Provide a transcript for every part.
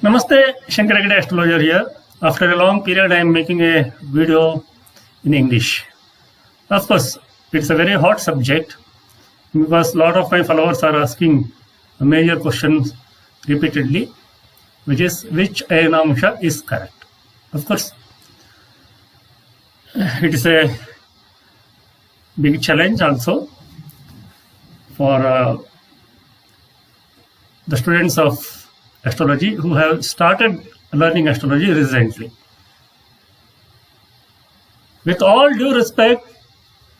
Namaste, Shankar Agade Astrologer here. After a long period, I am making a video in English. Of course, it's a very hot subject because a lot of my followers are asking major questions repeatedly, which is which Ayanamsha is correct. Of course, it is a big challenge also for the students of astrology who have started learning astrology recently. With all due respect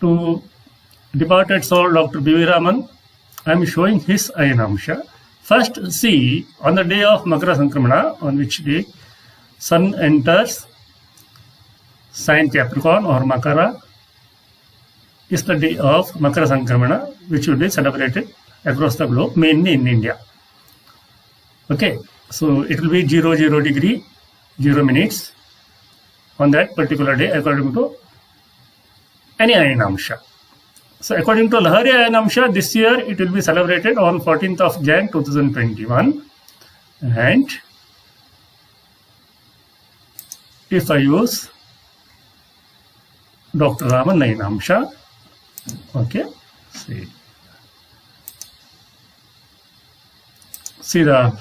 to departed soul Dr. B.V. Raman, I am showing his Ayanamsha. First, see, on the day of Makara Sankramana, on which day Sun enters sign Capricorn or Makara, is the day of Makara Sankramana, which will be celebrated across the globe, mainly in India. Okay, so it will be 00 degree, 0 minutes on that particular day according to any Ayanamsha. So according to Lahari Ayanamsha, this year it will be celebrated on 14th of Jan 2021. And if I use Dr. Raman Ayanamsha, okay, see the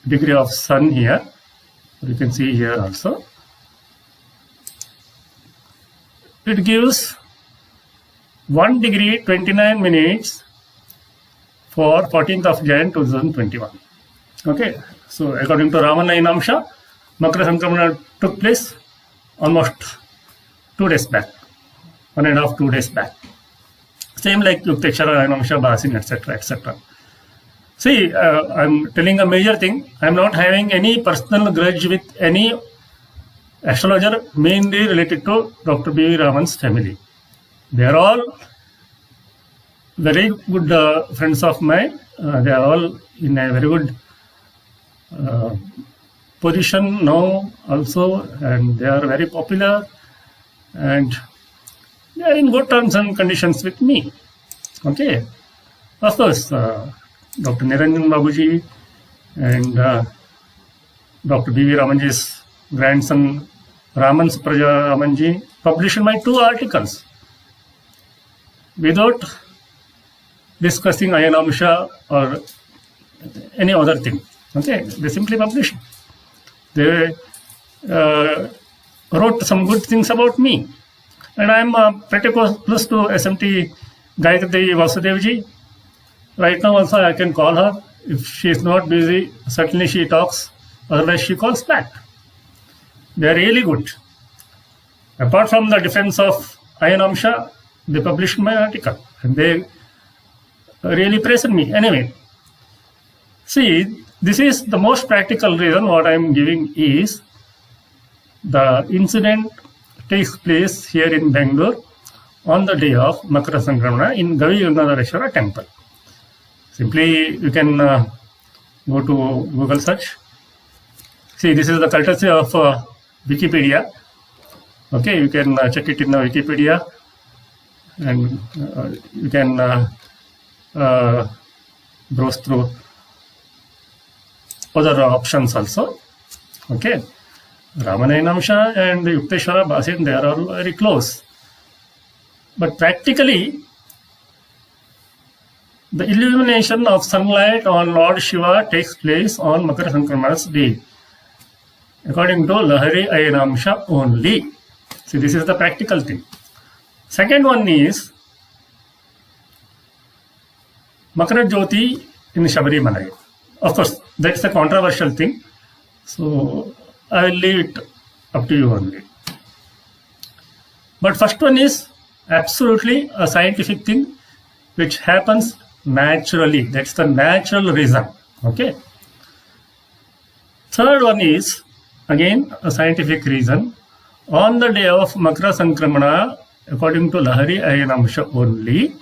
degree of Sun here, you can see here also. It gives 1 degree 29 minutes for 14th of Jan 2021. Okay, so according to Raman Ayanamsha, Makara Sankramana took place almost 2 days back, 1.5 2 days back. Same like Yukteshwara Ayanamsha, Basin, etc. etc. See, I'm telling a major thing. I'm not having any personal grudge with any astrologer, mainly related to Dr. B.V. Raman's family. They are all very good friends of mine. They are all in a very good position now also, and they are very popular, and they are in good terms and conditions with me. Okay, of course. Dr. Niranjan Babuji and Dr. B.V. Ramanji's grandson Raman Supraja Ramanji published my 2 articles without discussing Ayanamsha or any other thing. Okay, they simply published. They wrote some good things about me, and I am pretty close to SMT Gayatri Vasudevji. Right now also I can call her. If she is not busy, certainly she talks. Otherwise she calls back. They are really good. Apart from the defense of Ayanamsha, they published my article and they really praised me. Anyway, see, this is the most practical reason what I am giving is the incident takes place here in Bangalore on the day of Makara Sankramana in Gavi Gangadhareshwara temple. Simply, you can go to Google search. See, this is the courtesy of Wikipedia. Okay, you can check it in the Wikipedia, and you can browse through other options also. Okay, Raman Ayanamsha and Yukteshwara Basin, they are all very close. But practically, the illumination of sunlight on Lord Shiva takes place on Makara Sankramana's day, according to Lahari Ayanamsha only. See, this is the practical thing. Second one is Makara Jyoti in Shabarimalai. Of course, that's a controversial thing, so I will leave it up to you only. But first one is absolutely a scientific thing which happens naturally. That's the natural reason. Okay. Third one is again a scientific reason. On the day of Makara Sankramana, according to Lahari Ayanamsha only,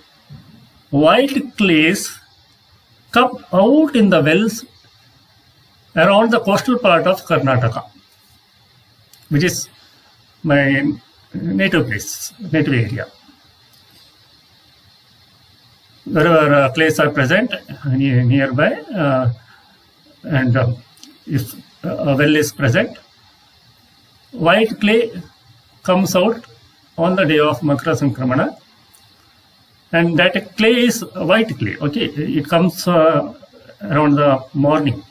white clays come out in the wells around the coastal part of Karnataka, which is my native place, native area. Wherever clays are present nearby, and if a well is present. White clay comes out on the day of Makara Sankramana, and that clay is white clay. Okay, it comes around the morning.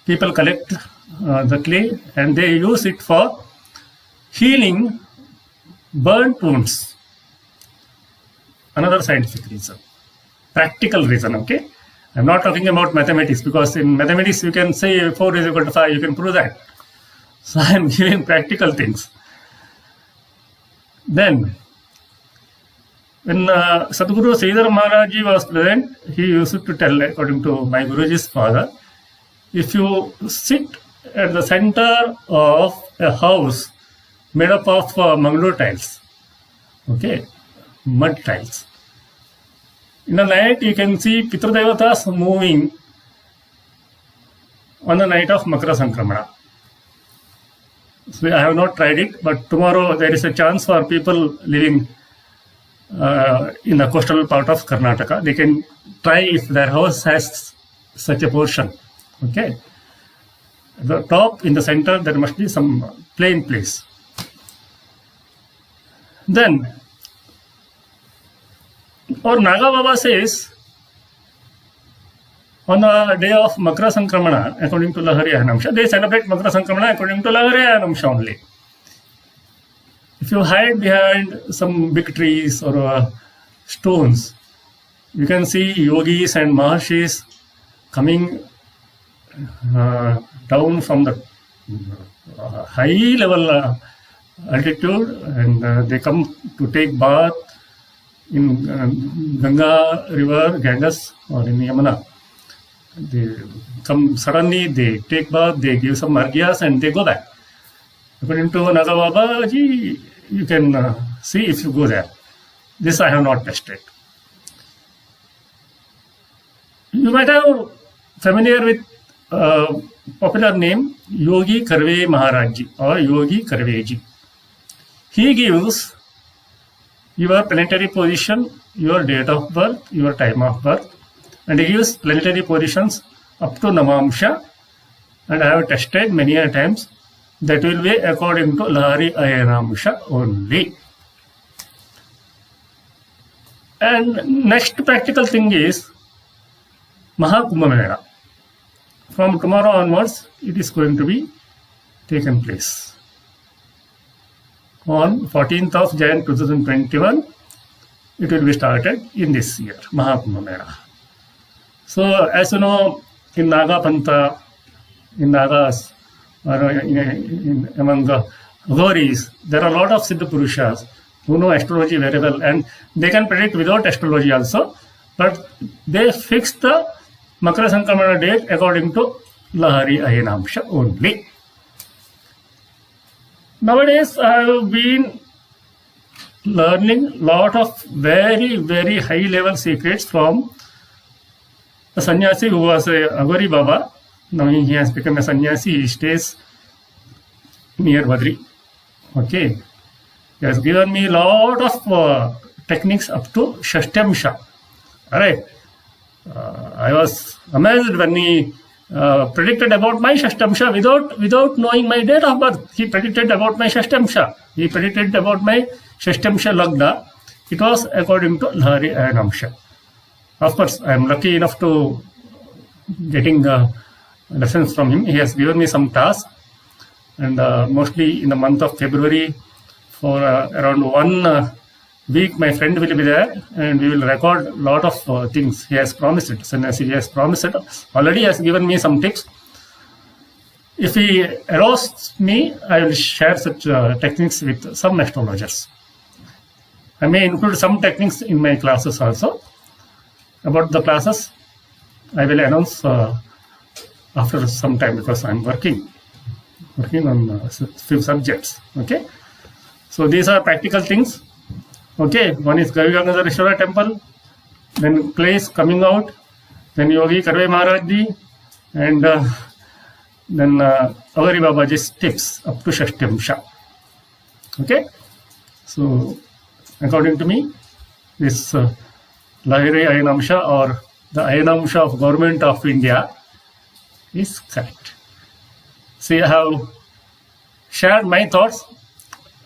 People collect the clay and they use it for healing burnt wounds. Another scientific reason, practical reason. Okay, I'm not talking about mathematics, because in mathematics you can say 4 is equal to 5, you can prove that. So I'm giving practical things. Then, when Sadhguru Sridhar Maharaj Ji was present, he used to tell, according to my Guruji's father, if you sit at the center of a house made up of Mangalore tiles, okay, mud tiles, in the night you can see Pitradevatas moving on the night of Makara Sankramana. So I have not tried it, but tomorrow there is a chance for people living in the coastal part of Karnataka. They can try if their house has such a portion. Okay. At the top, in the center, there must be some plain place. Then, or Naga Baba says, on the day of Makara Sankramana, according to Lahari Ayanamsha, they celebrate Makara Sankramana according to Lahari Ayanamsha only. If you hide behind some big trees or stones, you can see yogis and maharshis coming down from the high level altitude, and they come to take bath in Ganga river, Ganges, or in Yamuna. They come suddenly, they take bath, they give some argyas, and they go back. According to Naga Baba Ji, you can see if you go there. This I have not tested. You might have familiar with popular name Yogi Karve Maharaj Ji or Yogi Karve Ji. He gives your planetary position, your date of birth, your time of birth, and he gives planetary positions up to Namamsha, and I have tested many a times. That will be according to Lahari Ayanamsha only. And next practical thing is Mahakumbha Mela. From tomorrow onwards, it is going to be taken place. On 14th of Jan 2021, it will be started in this year, Mahakumbha Mela. So, as you know, in Naga Pantha, in Nagas, or among the Gauris, there are a lot of Siddha Purushas who know astrology very well, and they can predict without astrology also, but they fix the Makara Sankramana date according to Lahari Ayanamsha only. Nowadays, I have been learning lot of very, very high level secrets from a sannyasi who was a Agori Baba. Now he has become a sannyasi. He stays near Badri. Okay. He has given me a lot of techniques up to Shashtamsha. Alright. I was amazed when he predicted about my Shashtamsha without knowing my date of birth. He predicted about my Shashtamsha. He predicted about my Shashtamsha Lagna. It was according to Lahari Ayanamsha. Of course, I am lucky enough to getting lessons from him. He has given me some tasks, and mostly in the month of February, for around 1 week, my friend will be there, and we will record a lot of things. He has promised it. Sannyasi, he has promised it. Already he has given me some tips. If he allows me, I will share such techniques with some astrologers. I may include some techniques in my classes also. About the classes, I will announce after some time, because I am working on few subjects. Okay, so these are practical things. Okay, one is Gavi Gangadhareshwara temple, then place coming out, then Yogi Karve Maharaj Ji, and then Agari Babaji's tips up to Shashtamsha. Okay, so according to me, this Lahiri Ayanamsha, or the Ayanamsha of Government of India, is correct. See, I have shared my thoughts,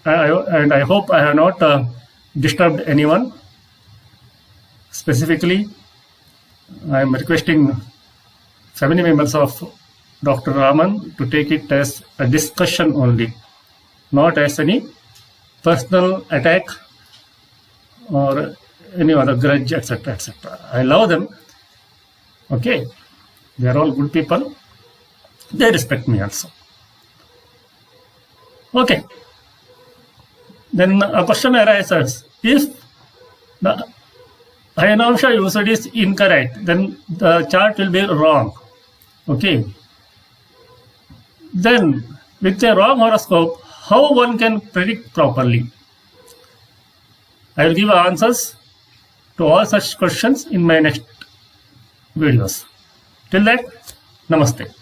and I hope I have not disturbed anyone. Specifically, I am requesting family members of Dr. Raman to take it as a discussion only, not as any personal attack or any other grudge, etc., etc. I love them. Okay, they are all good people. They respect me also. Okay. Then a question arises: if the Hayanamsha usage is incorrect, then the chart will be wrong. Okay. Then, with a wrong horoscope, how one can predict properly? I will give answers to all such questions in my next videos. Till that, namaste.